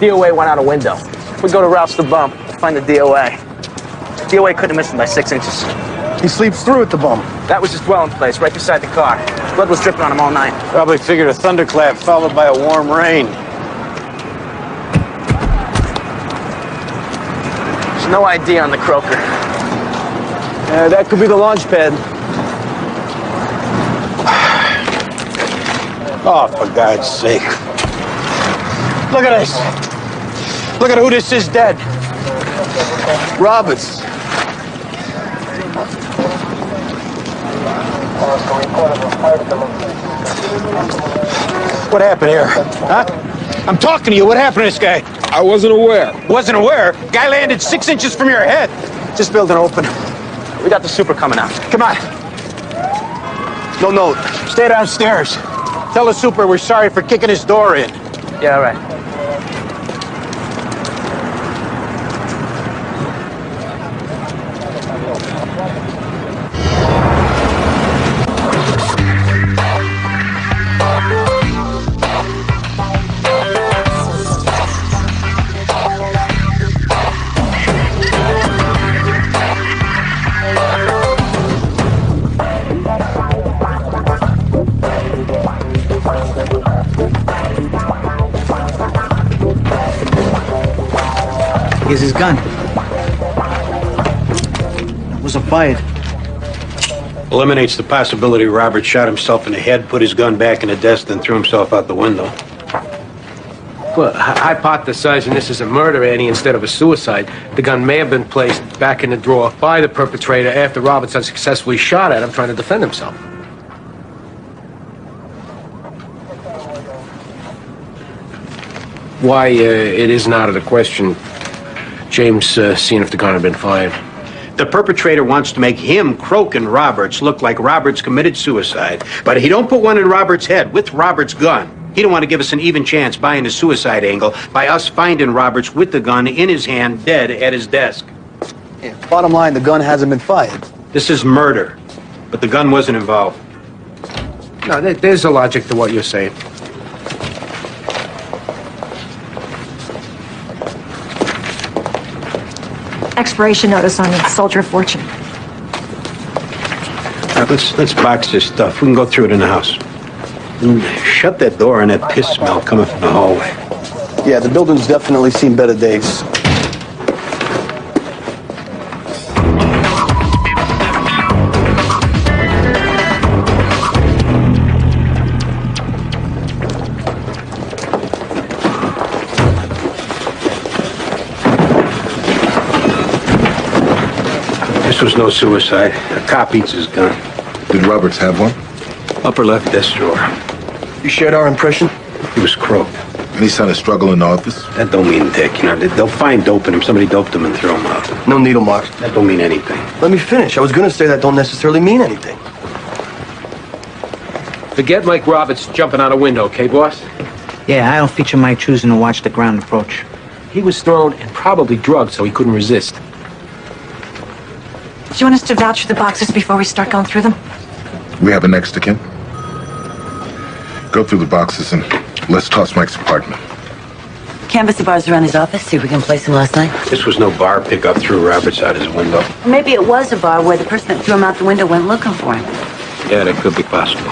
DOA went out a window. We go to rouse the bump, find the DOA. DOA couldn't have missed him by 6 inches. He sleeps through at the bump. That was his dwelling place, right beside the car. Blood was dripping on him all night. Probably figured a thunderclap followed by a warm rain. There's no ID on the croaker. That could be the launch pad. Oh, for God's sake. Look at this. Look at who this is dead. Roberts. What happened here? Huh? I'm talking to you. What happened to this guy? I wasn't aware. Wasn't aware? Guy landed 6 inches from your head. Just building open. We got the super coming out. Come on. No note. Stay downstairs. Tell the super we're sorry for kicking his door in. Yeah, all right. Here's his gun. Wasn't fired. Eliminates the possibility Robert shot himself in the head, put his gun back in the desk, then threw himself out the window. Well, hypothesizing this is a murder, Annie, instead of a suicide, the gun may have been placed back in the drawer by the perpetrator after Roberts unsuccessfully shot at him trying to defend himself. Why, it isn't out of the question. James seeing if the gun had been fired. The perpetrator wants to make him, Croak, and Roberts look like Roberts committed suicide. But he don't put one in Roberts' head with Roberts' gun. He don't want to give us an even chance buying the suicide angle by us finding Roberts with the gun in his hand, dead at his desk. Yeah, bottom line, the gun hasn't been fired. This is murder, but the gun wasn't involved. No, there's a logic to what you're saying. Expiration notice on it, Soldier of Fortune. All right, let's box this stuff. We can go through it in the house. And shut that door and that piss smell coming from the hallway. Yeah, the building's definitely seen better days. This was no suicide. A cop eats his gun. Did Roberts have one? Upper left desk drawer. You shared our impression? He was croaked. Any sign of struggle in the office? That don't mean dick, you know. They'll find dope in him. Somebody doped him and threw him out. No needle marks. That don't mean anything. Let me finish. I was gonna say that don't necessarily mean anything. Forget Mike Roberts jumping out a window, okay, boss? Yeah, I don't feature my choosing to watch the ground approach. He was thrown and probably drugged, so he couldn't resist. Do you want us to vouch for the boxes before we start going through them? We have an next of kin. Go through the boxes and let's toss Mike's apartment. Canvass the bars around his office, see if we can place him last night. This was no bar pickup threw Roberts out his window. Or maybe it was a bar where the person that threw him out the window went looking for him. Yeah, that could be possible.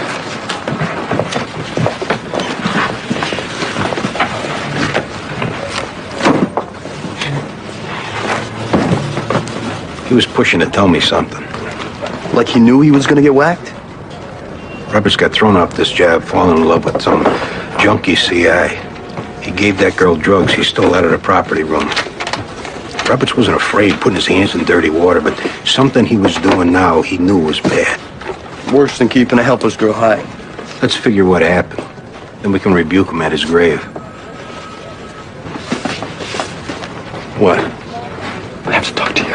He was pushing to tell me something. Like he knew he was gonna get whacked? Roberts got thrown off this job, falling in love with some junkie CI. He gave that girl drugs he stole out of the property room. Roberts wasn't afraid putting his hands in dirty water, but something he was doing now he knew was bad. Worse than keeping a helpless girl high. Let's figure what happened. Then we can rebuke him at his grave. What? I have to talk to you.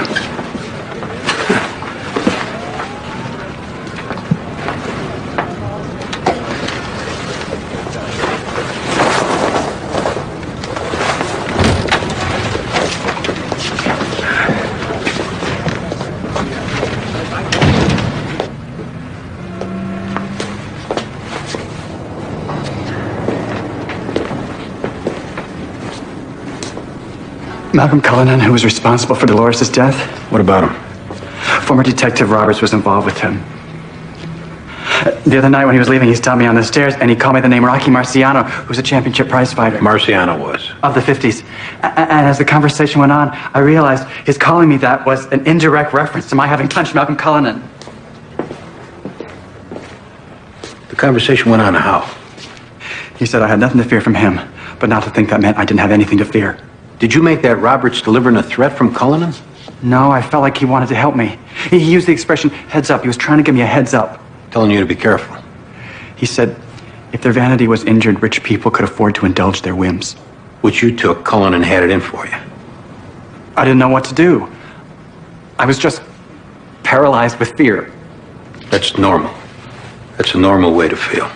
Malcolm Cullinan, who was responsible for Dolores' death. What about him? Former Detective Roberts was involved with him. The other night when he was leaving, he stopped me on the stairs and he called me the name Rocky Marciano, who's a championship prize fighter. Marciano was. Of the 50s. And as the conversation went on, I realized his calling me that was an indirect reference to my having punched Malcolm Cullinan. The conversation went on how? He said I had nothing to fear from him, but not to think that meant I didn't have anything to fear. Did you make that Roberts delivering a threat from Cullinan? No, I felt like he wanted to help me. He used the expression, heads up. He was trying to give me a heads up. Telling you to be careful. He said if their vanity was injured, rich people could afford to indulge their whims. Which you took, Cullinan had it in for you. I didn't know what to do. I was just paralyzed with fear. That's normal. That's a normal way to feel.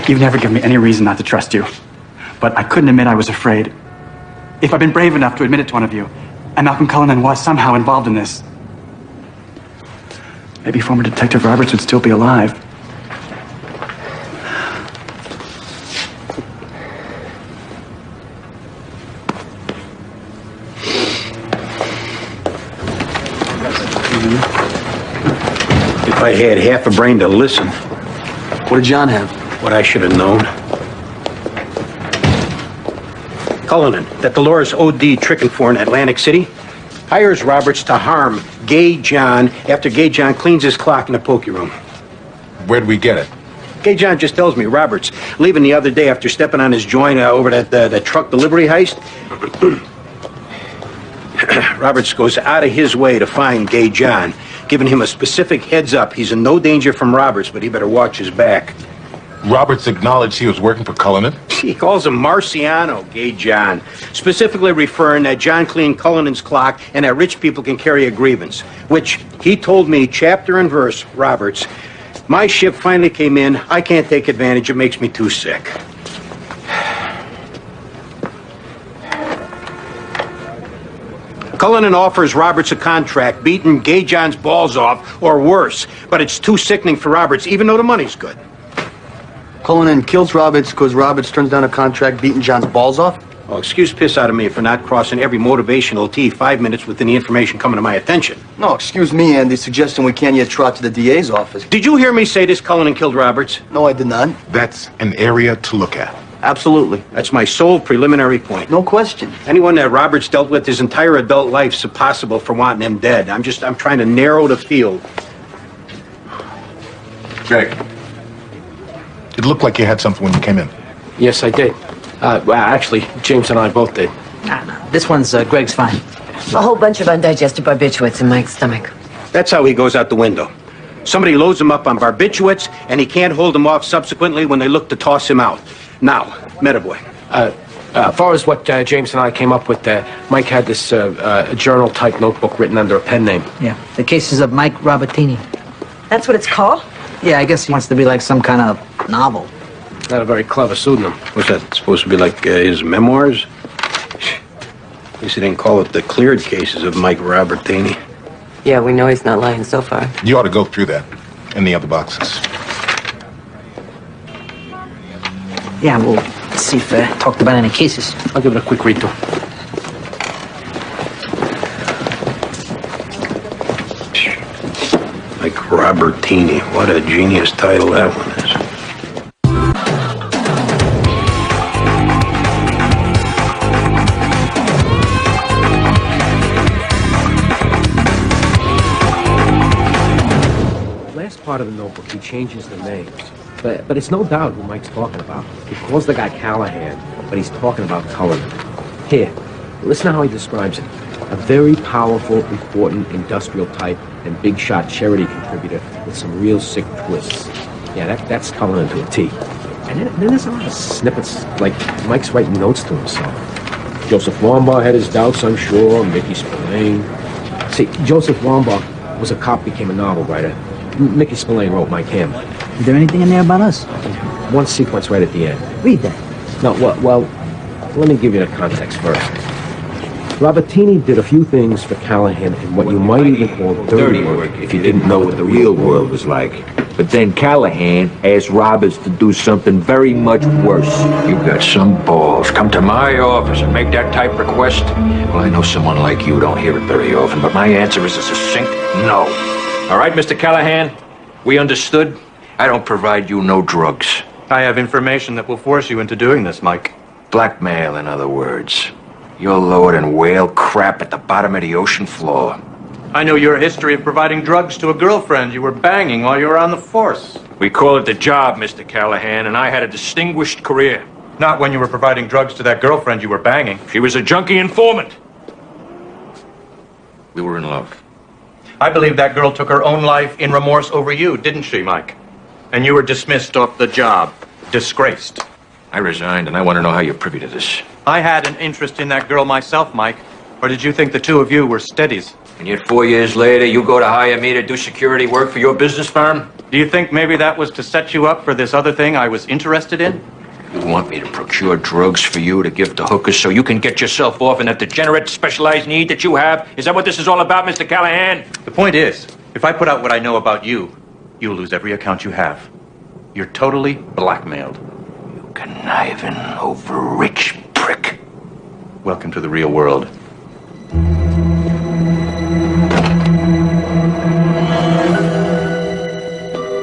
You've never given me any reason not to trust you. But I couldn't admit I was afraid. If I'd been brave enough to admit it to one of you, and Malcolm Cullinan was somehow involved in this, maybe former Detective Roberts would still be alive. If I had half a brain to listen, What did John have? what I should have known. Cullinan, that Dolores O.D. tricking for in Atlantic City, hires Roberts to harm Gay John after Gay John cleans his clock in the pokey room. Where'd we get it? Gay John just tells me Roberts, leaving the other day after stepping on his joint over that truck delivery heist, Roberts goes out of his way to find Gay John, giving him a specific heads up. He's in no danger from Roberts, but he better watch his back. Roberts acknowledged he was working for Cullinan? He calls him Marciano, Gay John, specifically referring that John cleaned Cullinan's clock and that rich people can carry a grievance, which he told me, chapter and verse, Roberts, my ship finally came in, I can't take advantage, it makes me too sick. Cullinan offers Roberts a contract, beating Gay John's balls off, or worse, but it's too sickening for Roberts, even though the money's good. Cullinan kills Roberts because Roberts turns down a contract beating John's balls off? Oh, excuse piss out of me for not crossing every motivational T 5 minutes within the information coming to my attention. No, excuse me, Andy, suggesting we can't yet trot to the DA's office. Did you hear me say this Cullinan killed Roberts? No, I did not. That's an area to look at. Absolutely. That's my sole preliminary point. No question. Anyone that Roberts dealt with his entire adult life's impossible for wanting him dead. I'm trying to narrow the field. Greg, it looked like you had something when you came in. Yes, I did. Well, actually, James and I both did. No. This one's Greg's fine. A whole bunch of undigested barbiturates in Mike's stomach. That's how he goes out the window. Somebody loads him up on barbiturates, and he can't hold them off subsequently when they look to toss him out. Now, Metaboy. As far as what James and I came up with, Mike had this journal-type notebook written under a pen name. Yeah, the cases of Mike Robertini. That's what it's called? Yeah, I guess he wants to be like some kind of novel. Not a very clever pseudonym. What's that, supposed to be like his memoirs? At least he didn't call it the cleared cases of Mike Robertini. Yeah, we know he's not lying so far. You ought to go through that and the other boxes. Yeah, we'll see if talked about any cases. I'll give it a quick read through. Mike Robertini. What a genius title that one is. Last part of the notebook, he changes the names. But it's no doubt who Mike's talking about. He calls the guy Callahan, but he's talking about Cullinan. Here, listen to how he describes it. A very powerful, important industrial type and big shot charity contributor with some real sick twists. Yeah, that's Cullinan to a T. And then there's a lot of snippets, like Mike's writing notes to himself. Joseph Wambaugh had his doubts, I'm sure. Mickey Spillane. See, Joseph Wambaugh was a cop, became a novel writer. Mickey Spillane wrote Mike Hammer. Is there anything in there about us? One sequence right at the end. Read that. No, well, let me give you the context first. Robertini did a few things for Callahan in what you might even call dirty work if you didn't know what the real world was like. But then Callahan asked Roberts to do something very much worse. You've got some balls. Come to my office and make that type request? Well, I know someone like you don't hear it very often, but my answer is a succinct no. All right, Mr. Callahan, we understood. I don't provide you no drugs. I have information that will force you into doing this, Mike. Blackmail, in other words. You're lower than whale crap at the bottom of the ocean floor. I know your history of providing drugs to a girlfriend you were banging while you were on the force. We call it the job, Mr. Callahan, and I had a distinguished career. Not when you were providing drugs to that girlfriend you were banging. She was a junkie informant. We were in love. I believe that girl took her own life in remorse over you, didn't she, Mike? And you were dismissed off the job. Disgraced. I resigned, and I want to know how you're privy to this. I had an interest in that girl myself, Mike. Or did you think the two of you were steadies? And yet 4 years later, you go to hire me to do security work for your business firm? Do you think maybe that was to set you up for this other thing I was interested in? You want me to procure drugs for you to give to hookers so you can get yourself off in that degenerate specialized need that you have? Is that what this is all about, Mr. Callahan? The point is, if I put out what I know about you, you'll lose every account you have. You're totally blackmailed. You conniving, over-rich prick. Welcome to the real world.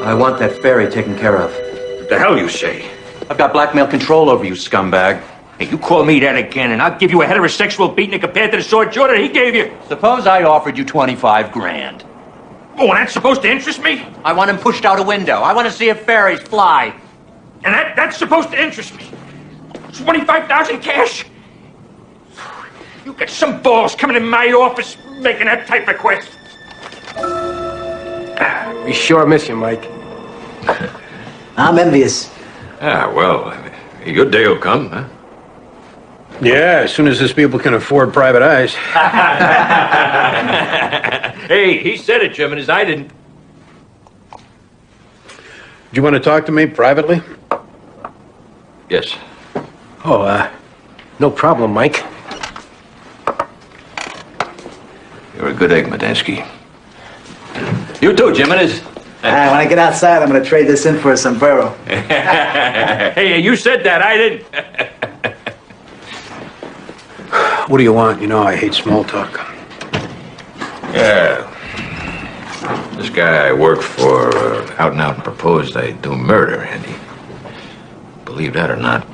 I want that ferry taken care of. What the hell you say? I've got blackmail control over you, scumbag. Hey, you call me that again, and I'll give you a heterosexual beating compared to the sword jaw that he gave you. Suppose I offered you 25 grand. Oh, and that's supposed to interest me? I want him pushed out a window. I want to see if ferries fly. And that's supposed to interest me? 25,000 cash? You got some balls coming in my office making that type of request. We sure miss you, Mike. I'm envious. Ah, well, your day will come, huh? Yeah, as soon as these people can afford private eyes. Hey, he said it, Jim, and I didn't. Do you want to talk to me privately? Yes. Oh, no problem, Mike. You're a good egg, Medansky. You too, Jimenez. When I get outside, I'm going to trade this in for a sombrero. Hey, you said that. I didn't. What do you want? You know I hate small talk. Yeah. This guy I work for out and out proposed I do murder, and he... Believe that or not.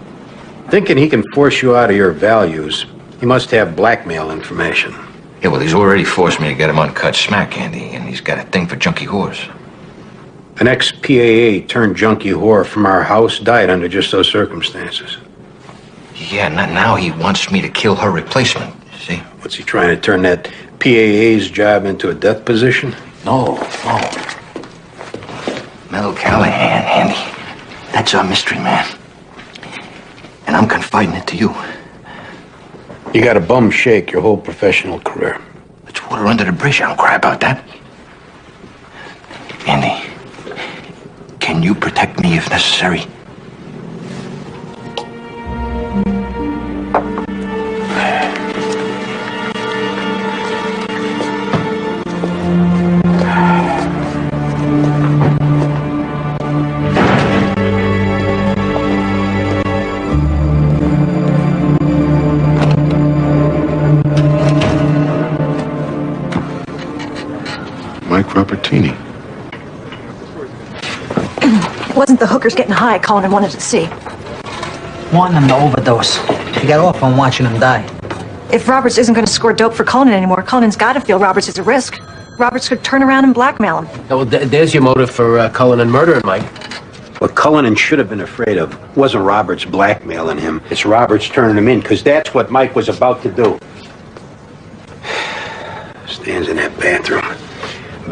Thinking he can force you out of your values, he must have blackmail information. Yeah, well, he's already forced me to get him uncut smack, Andy, and he's got a thing for junkie whores. An ex-PAA turned junkie whore from our house died under just those circumstances. Yeah, now he wants me to kill her replacement, see? What's he trying to turn that PAA's job into a death position? No. Mel Callahan, Andy. That's our mystery man. And I'm confiding it to you. You got a bum shake your whole professional career. It's water under the bridge. I don't cry about that. Andy, can you protect me if necessary? Mike Robertini. It wasn't the hookers getting high Cullinan wanted to see. Wanting them to overdose. He got off on watching them die. If Roberts isn't going to score dope for Cullinan anymore, Cullinan's got to feel Roberts is a risk. Roberts could turn around and blackmail him. Well, there's your motive for Cullinan murdering Mike. What Cullinan should have been afraid of wasn't Roberts blackmailing him. It's Roberts turning him in, because that's what Mike was about to do. Stands in that bathroom.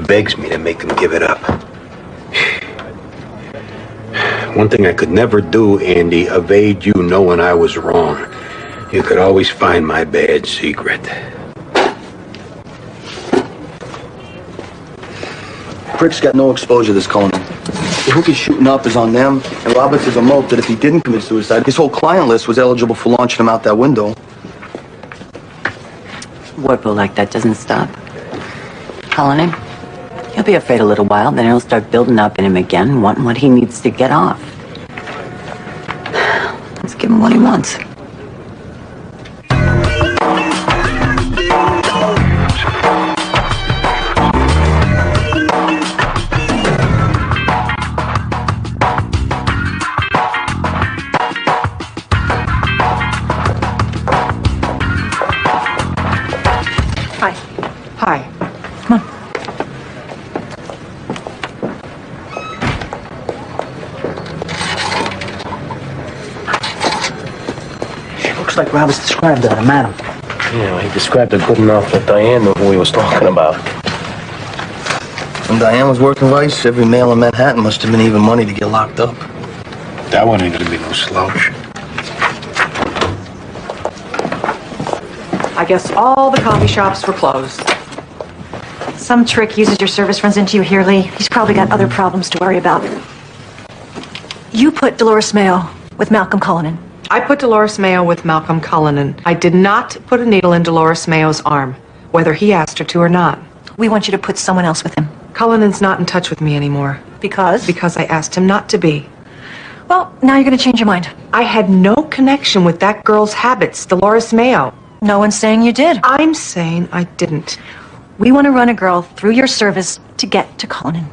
Begs me to make him give it up. One thing I could never do, Andy, evade you knowing I was wrong. You could always find my bad secret. Prick's got no exposure, this Cullinan. The hook he's shooting up is on them, and Roberts is a mope that if he didn't commit suicide, his whole client list was eligible for launching him out that window. Wardrobe like that doesn't stop. Colin, he'll be afraid a little while, then he'll start building up in him again, wanting what he needs to get off. Let's give him what he wants. Hi. Come on. She looks like Roberts described her, madam. Yeah, he described her good enough that Diane knew who he was talking about. When Diane was working vice, every male in Manhattan must have been even money to get locked up. That one ain't gonna be no slouch. I guess all the coffee shops were closed. Some trick uses your service runs into you here, Lee. He's probably got other problems to worry about. You put Dolores Mayo with Malcolm Cullinan. I put Dolores Mayo with Malcolm Cullinan. I did not put a needle in Dolores Mayo's arm, whether he asked her to or not. We want you to put someone else with him. Cullinan's not in touch with me anymore. Because? Because I asked him not to be. Well, now you're going to change your mind. I had no connection with that girl's habits, Dolores Mayo. No one's saying you did. I'm saying I didn't. We want to run a girl through your service to get to Cullinan.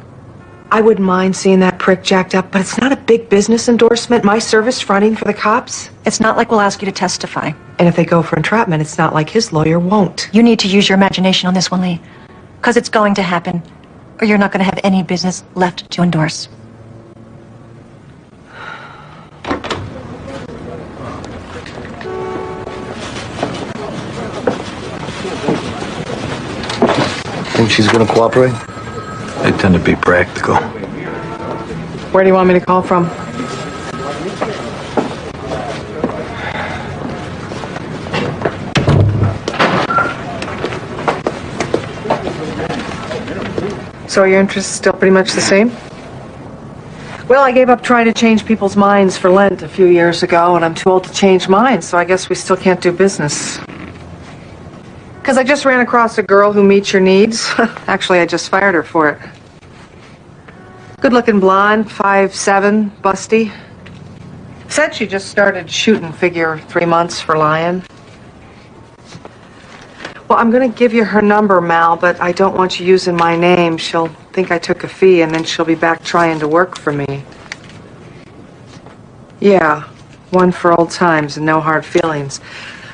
I wouldn't mind seeing that prick jacked up, but it's not a big business endorsement, my service fronting for the cops. It's not like we'll ask you to testify. And if they go for entrapment, it's not like his lawyer won't. You need to use your imagination on this one, Lee. Because it's going to happen, or you're not going to have any business left to endorse. Think she's gonna cooperate? They tend to be practical. Where do you want me to call from? So are your interests still pretty much the same? Well, I gave up trying to change people's minds for Lent a few years ago, and I'm too old to change mine, so I guess we still can't do business. Because I just ran across a girl who meets your needs. Actually, I just fired her for it. Good-looking blonde, 5'7", busty. Said she just started shooting figure 3 months for Lion. Well, I'm going to give you her number, Mal, but I don't want you using my name. She'll think I took a fee, and then she'll be back trying to work for me. Yeah, one for old times and no hard feelings.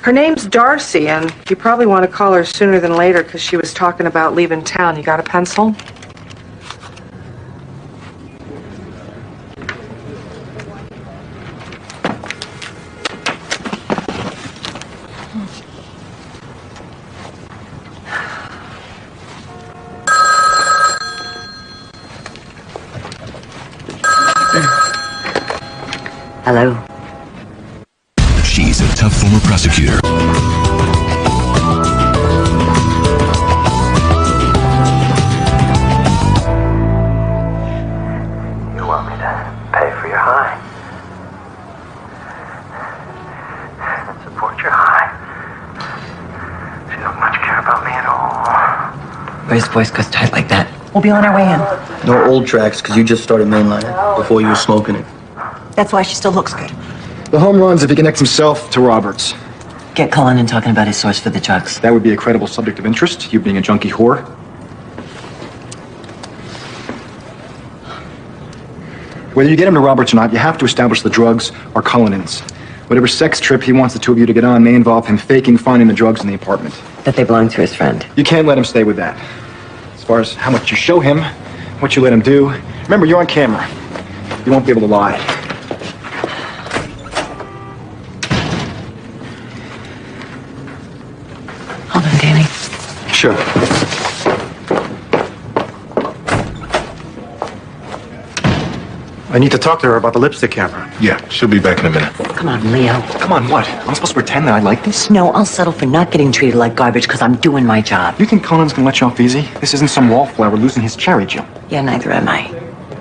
Her name's Darcy, and you probably want to call her sooner than later because she was talking about leaving town. You got a pencil? Hello. She's a tough former prosecutor. You want me to pay for your high? And support your high? She don't much care about me at all. Why his voice goes tight like that? We'll be on our way in. No old tracks, because you just started mainlining before you were smoking it. That's why she still looks good. The home runs if he connects himself to Roberts. Get Cullinan talking about his source for the drugs. That would be a credible subject of interest, you being a junkie whore. Whether you get him to Roberts or not, you have to establish the drugs are Cullinan's. Whatever sex trip he wants the two of you to get on may involve him faking finding the drugs in the apartment. That they belong to his friend. You can't let him stay with that. As far as how much you show him, what you let him do, remember, you're on camera. You won't be able to lie. Hold on, Danny. Sure. I need to talk to her about the lipstick camera. Yeah, she'll be back in a minute. Come on, Leo. Come on, what? I'm supposed to pretend that I like this? No, I'll settle for not getting treated like garbage because I'm doing my job. You think Cullinan's gonna let you off easy? This isn't some wallflower losing his cherry, Jill. Yeah, neither am I.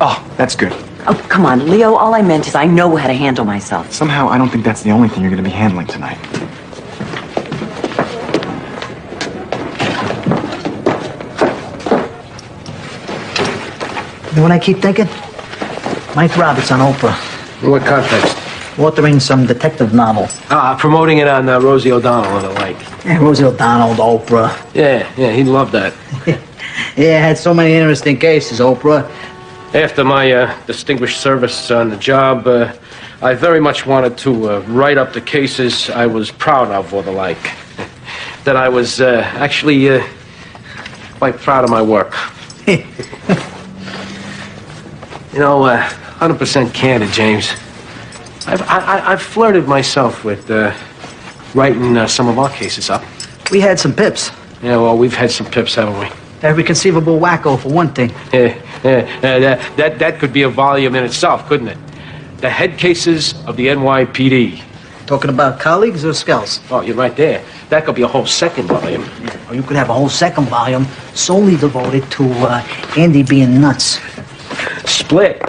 Oh, that's good. Oh, come on, Leo. All I meant is I know how to handle myself. Somehow, I don't think that's the only thing you're gonna be handling tonight. You know what I keep thinking? Mike Roberts on Oprah. In what context? Authoring some detective novel. Promoting it on Rosie O'Donnell and the like. Yeah, Rosie O'Donnell, Oprah. Yeah, he'd love that. Yeah, had so many interesting cases, Oprah. After my distinguished service on the job, I very much wanted to write up the cases I was proud of or the like. That I was actually quite proud of my work. 100% candid, James. I've flirted myself with writing some of our cases up. We had some pips. Yeah, well, we've had some pips, haven't we? Every conceivable wacko, for one thing. That could be a volume in itself, couldn't it? The head cases of the NYPD. Talking about colleagues or scouts? Oh, you're right there. That could be a whole second volume. Or you could have a whole second volume solely devoted to Andy being nuts. Split.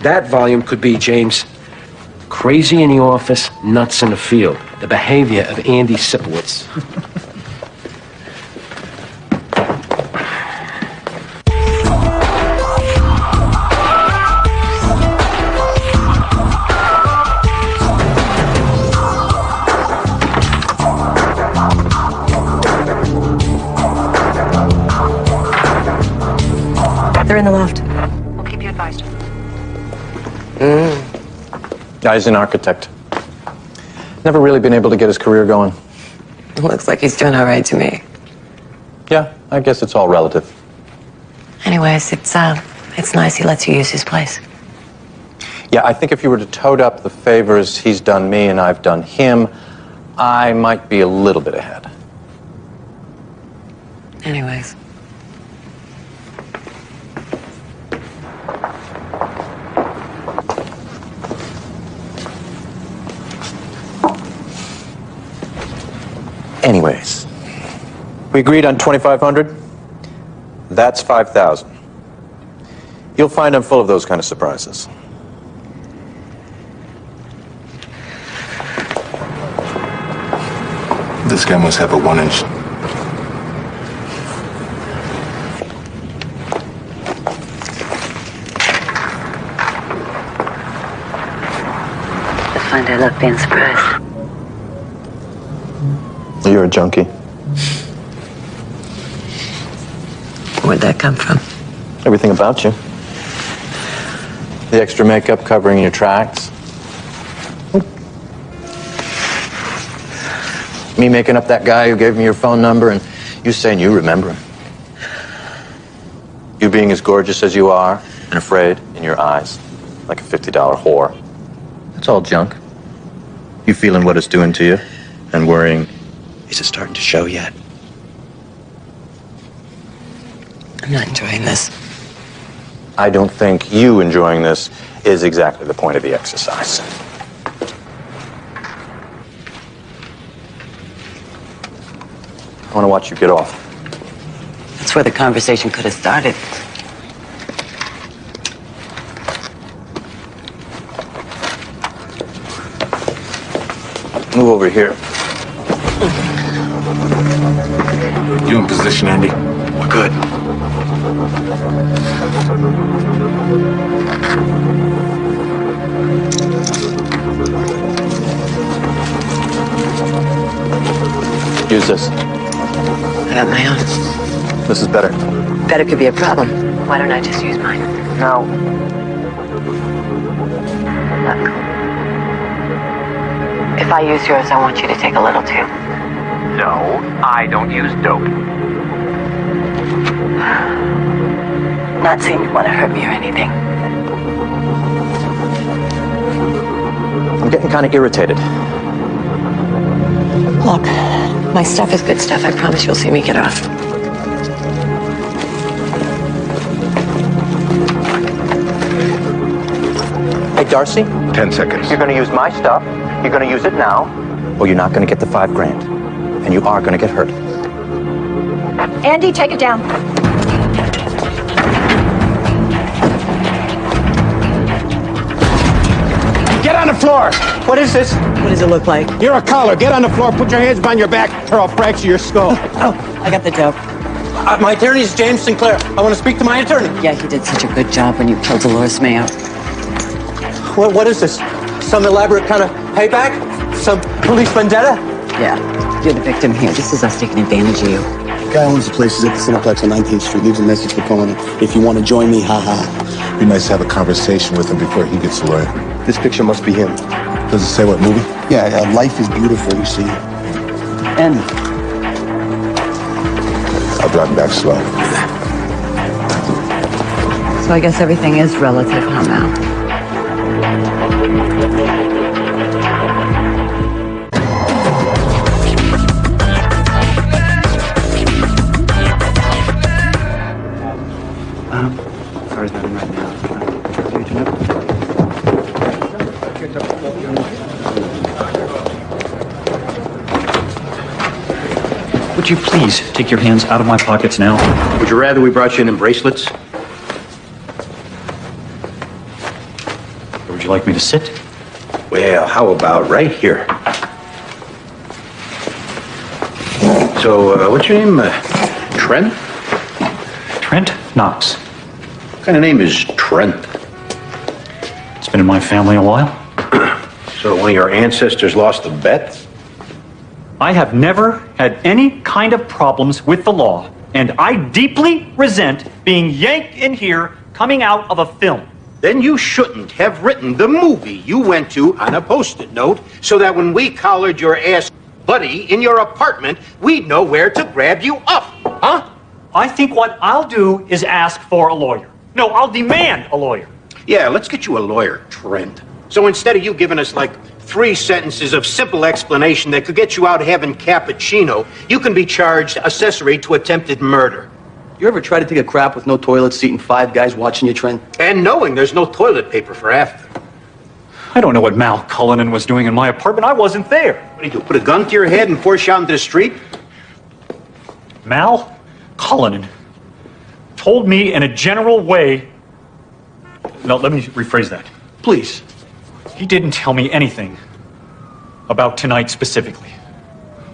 That volume could be, James, Crazy in the Office, Nuts in the Field. The behavior of Andy Sipowicz. They're in the loft. We'll keep you advised. Guy's an architect. Never really been able to get his career going. Looks like he's doing all right to me. Yeah, I guess it's all relative. Anyways, it's nice he lets you use his place. Yeah, I think if you were to tote up the favors he's done me and I've done him, I might be a little bit ahead. Anyways. Anyways, we agreed on 2,500. That's 5,000. You'll find I'm full of those kind of surprises. This guy must have a 1-inch. I find I love being surprised. You're a junkie. Where'd that come from? Everything about you. The extra makeup covering your tracks. Me making up that guy who gave me your phone number and you saying you remember him. You being as gorgeous as you are and afraid in your eyes, like a $50 whore. That's all junk. You feeling what it's doing to you and worrying, is it starting to show yet? I'm not enjoying this. I don't think you enjoying this is exactly the point of the exercise. I want to watch you get off. That's where the conversation could have started. Move over here. You in position, Andy? We're good. Use this. I got my own. This is better. Better could be a problem. Why don't I just use mine? No. Look. If I use yours, I want you to take a little too. No, I don't use dope. Not saying you want to hurt me or anything. I'm getting kind of irritated. Look, my stuff is good stuff. I promise you'll see me get off. Hey, Darcy? 10 seconds. You're going to use my stuff. You're going to use it now, or you're not going to get the $5,000. And you are going to get hurt. Andy, take it down. Get on the floor! What is this? What does it look like? You're a collar. Get on the floor, put your hands behind your back, or I'll fracture your skull. Oh, I got the joke. My attorney is James Sinclair. I want to speak to my attorney. Yeah, he did such a good job when you killed Dolores Mayo. What is this? Some elaborate kind of payback? Some police vendetta? Yeah, you're the victim here. This is us taking advantage of you. The guy owns the places at the Cineplex on 19th Street. Leaves a message for Conan. If you want to join me, haha. Be nice to have a conversation with him before he gets a lawyer. This picture must be him. Does it say what movie? Yeah, Life is Beautiful, you see. And I'll drive him back slow. so I guess everything is relative, huh, Mal? Sorry, not in right now. Would you please take your hands out of my pockets now? Would you rather we brought you in bracelets? Or would you like me to sit? Well, how about right here? So, what's your name? Trent? Trent Knox. What kind of name is Trent? It's been in my family a while. So one of your ancestors lost a bet? I have never had any kind of problems with the law, and I deeply resent being yanked in here coming out of a film. Then you shouldn't have written the movie you went to on a Post-it note so that when we collared your ass buddy in your apartment, we'd know where to grab you up, huh? I think what I'll do is ask for a lawyer. No, I'll demand a lawyer. Yeah, let's get you a lawyer, Trent. So instead of you giving us like 3 sentences of simple explanation that could get you out having cappuccino, you can be charged accessory to attempted murder. You ever try to take a crap with no toilet seat and 5 guys watching you, Trent? And knowing there's no toilet paper for after. I don't know what Mal Cullinan was doing in my apartment. I wasn't there. What do you do, put a gun to your head and force you out into the street? Mal Cullinan told me in a general way. No, let me rephrase that. Please. He didn't tell me anything about tonight specifically.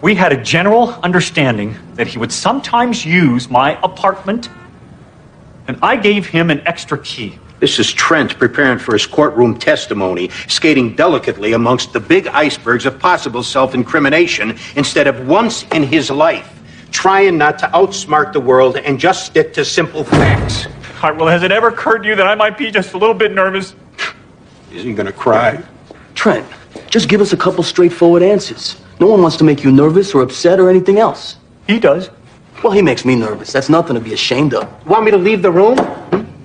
We had a general understanding that he would sometimes use my apartment, and I gave him an extra key. This is Trent preparing for his courtroom testimony, skating delicately amongst the big icebergs of possible self-incrimination instead of once in his life trying not to outsmart the world and just stick to simple facts. All right, well, has it ever occurred to you that I might be just a little bit nervous? Is he gonna cry? Trent, just give us a couple straightforward answers. No one wants to make you nervous or upset or anything else. He does. Well, he makes me nervous. That's nothing to be ashamed of. Want me to leave the room?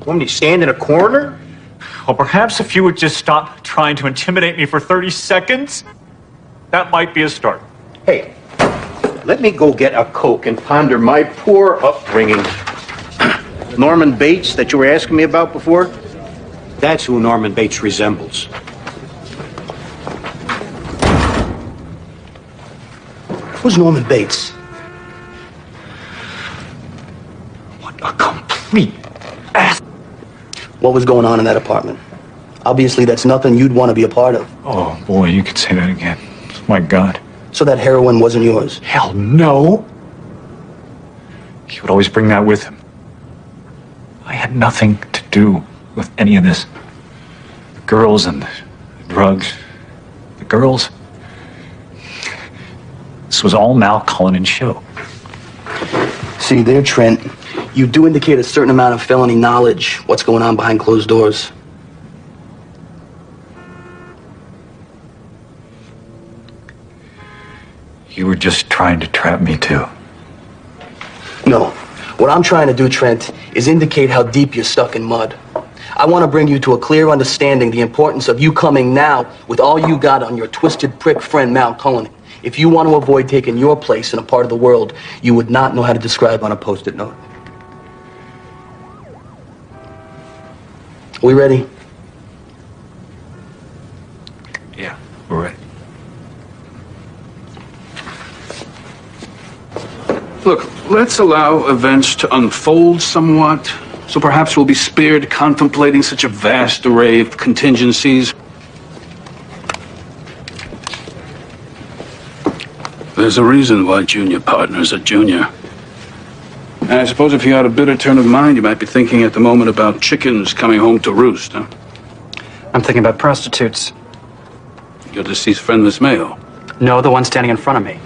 Want me to stand in a corner? Well, perhaps if you would just stop trying to intimidate me for 30 seconds, that might be a start. Hey, let me go get a Coke and ponder my poor upbringing. Norman Bates that you were asking me about before? That's who Norman Bates resembles. Who's Norman Bates? What a complete ass. What was going on in that apartment? Obviously, that's nothing you'd want to be a part of. Oh, boy, you could say that again. My God. So that heroin wasn't yours? Hell no. He would always bring that with him. I had nothing to do with any of this. The girls and the drugs. The girls. This was all Mal Cullinan's show. See there, Trent, you do indicate a certain amount of felony knowledge, what's going on behind closed doors. You were just trying to trap me too. No. What I'm trying to do, Trent, is indicate how deep you're stuck in mud. I want to bring you to a clear understanding the importance of you coming now with all you got on your twisted prick friend Mal Cullinan. If you want to avoid taking your place in a part of the world you would not know how to describe on a Post-it note. We ready? Yeah, we're ready. Look, let's allow events to unfold somewhat, so perhaps we'll be spared contemplating such a vast array of contingencies. There's a reason why junior partners are junior. And I suppose if you had a bitter turn of mind, you might be thinking at the moment about chickens coming home to roost, huh? I'm thinking about prostitutes. Your deceased friend, Miss Mayo. No, the one standing in front of me.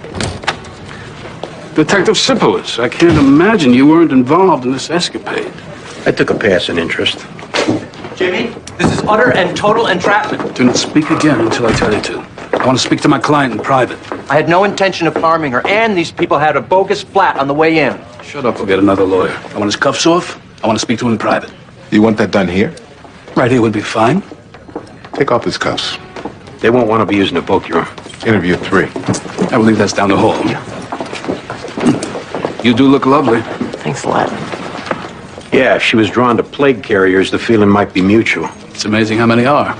Detective Sipolis, I can't imagine you weren't involved in this escapade. I took a passing interest. Jimmy, this is utter and total entrapment. Do not speak again until I tell you to. I want to speak to my client in private. I had no intention of harming her, and these people had a bogus flat on the way in. Shut up, we'll get another lawyer. I want his cuffs off. I want to speak to him in private. You want that done here? Right here would be fine. Take off his cuffs. They won't want to be using the book, Your Honor. Interview 3. I believe that's down the hall. You do look lovely. Thanks a lot. Yeah, if she was drawn to plague carriers, the feeling might be mutual. It's amazing how many are.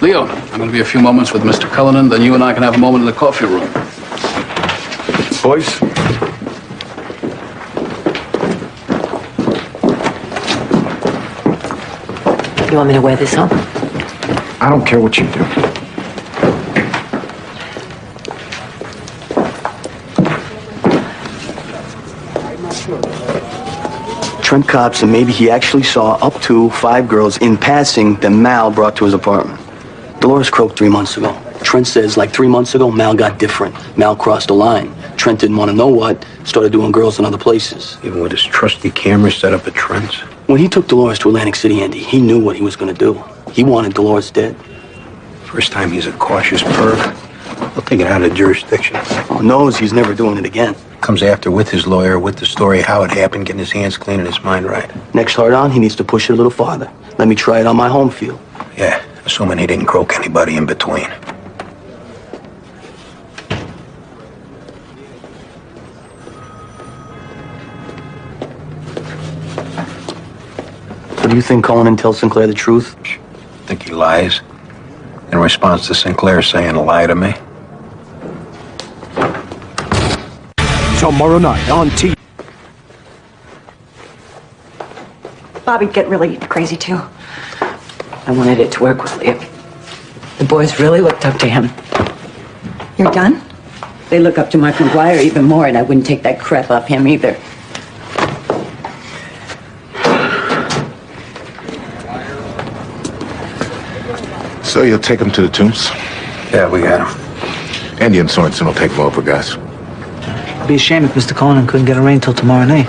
Leo, I'm going to be a few moments with Mr. Cullinan, then you and I can have a moment in the coffee room. Boys? You want me to wear this home? I don't care what you do. Trent cops, and maybe he actually saw up to 5 girls in passing that Mal brought to his apartment. Dolores croaked 3 months ago. Trent says like 3 months ago, Mal got different. Mal crossed the line. Trent didn't want to know what, started doing girls in other places. Even with his trusty camera set up at Trent's. When he took Dolores to Atlantic City, Andy, he knew what he was going to do. He wanted Dolores dead. First time he's a cautious perv. He'll take it out of jurisdiction. Oh, knows he's never doing it again. Comes after with his lawyer, with the story, how it happened, getting his hands clean and his mind right. Next hard on, he needs to push it a little farther. Let me try it on my home field. Yeah, assuming he didn't croak anybody in between. So do you think Cullinan tells Sinclair the truth? Think he lies? In response to Sinclair saying, lie to me? Tomorrow night on TV. Bobby'd get really crazy, too. I wanted it to work with Leo. The boys really looked up to him. You're done? They look up to Mark McGuire even more, and I wouldn't take that crap off him either. So you'll take him to the tombs? Yeah, we got him. Andy and Sorensen will take him over, guys. It'd be a shame if Mr. Cullinan couldn't get a rain till tomorrow night.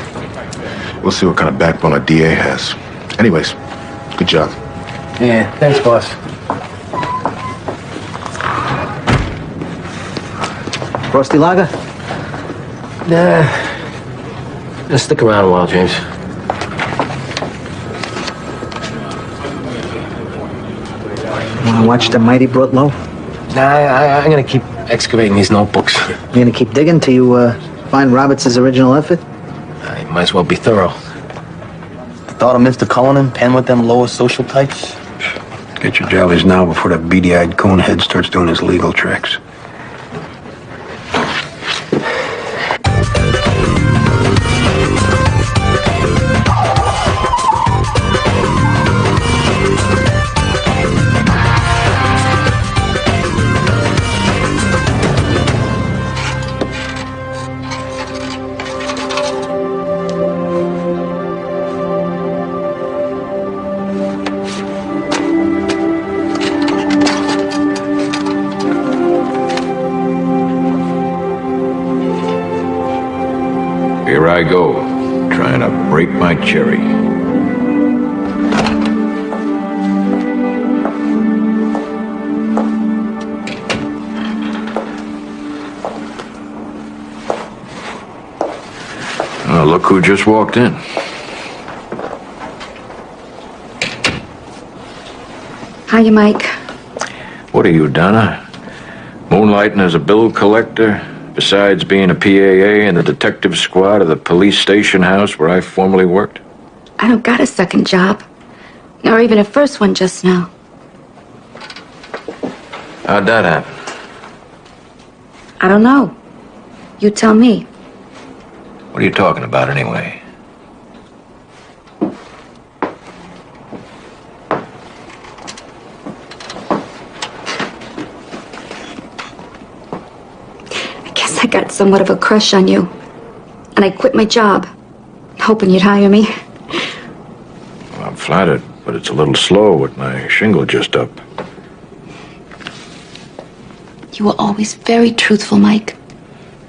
We'll see what kind of backbone a DA has. Anyways, good job. Yeah, thanks, boss. Frosty Lager? Nah. Just stick around a while, James. Want to watch the mighty Broadlow? Nah, I'm gonna keep excavating these notebooks. You're gonna keep digging till you find Roberts' original effort? I might as well be thorough. The thought of Mr. Cullinan pen with them lower social types? Get your jollies now before that beady-eyed conehead starts doing his legal tricks. Here I go, trying to break my cherry. Oh, look who just walked in. Hiya, Mike. What are you, Donna? Moonlighting as a bill collector? Besides being a PAA in the detective squad of the police station house where I formerly worked? I don't got a second job. Nor even a first one just now. How'd that happen? I don't know. You tell me. What are you talking about anyway? I got somewhat of a crush on you. And I quit my job. hoping you'd hire me. Well, I'm flattered, but it's a little slow with my shingle just up. You were always very truthful, Mike.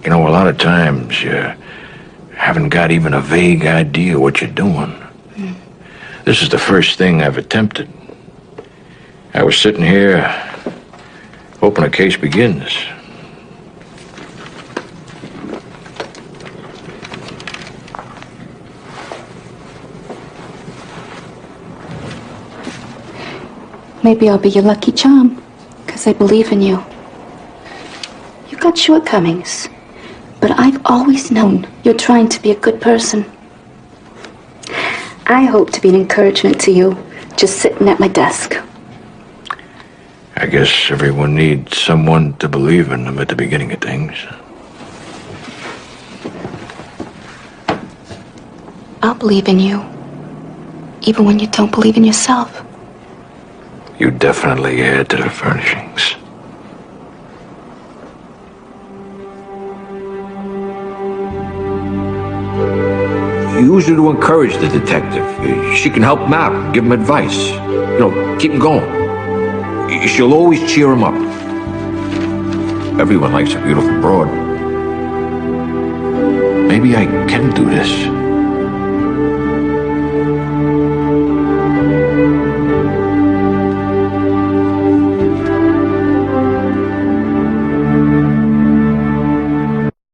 You know, a lot of times you haven't got even a vague idea what you're doing. This is the first thing I've attempted. I was sitting here hoping a case begins. Maybe I'll be your lucky charm, because I believe in you. You've got shortcomings, but I've always known you're trying to be a good person. I hope to be an encouragement to you, just sitting at my desk. I guess everyone needs someone to believe in them at the beginning of things. I'll believe in you, even when you don't believe in yourself. You definitely add to the furnishings. Use her to encourage the detective. She can help him out, give him advice. You know, keep him going. She'll always cheer him up. Everyone likes a beautiful broad. Maybe I can do this.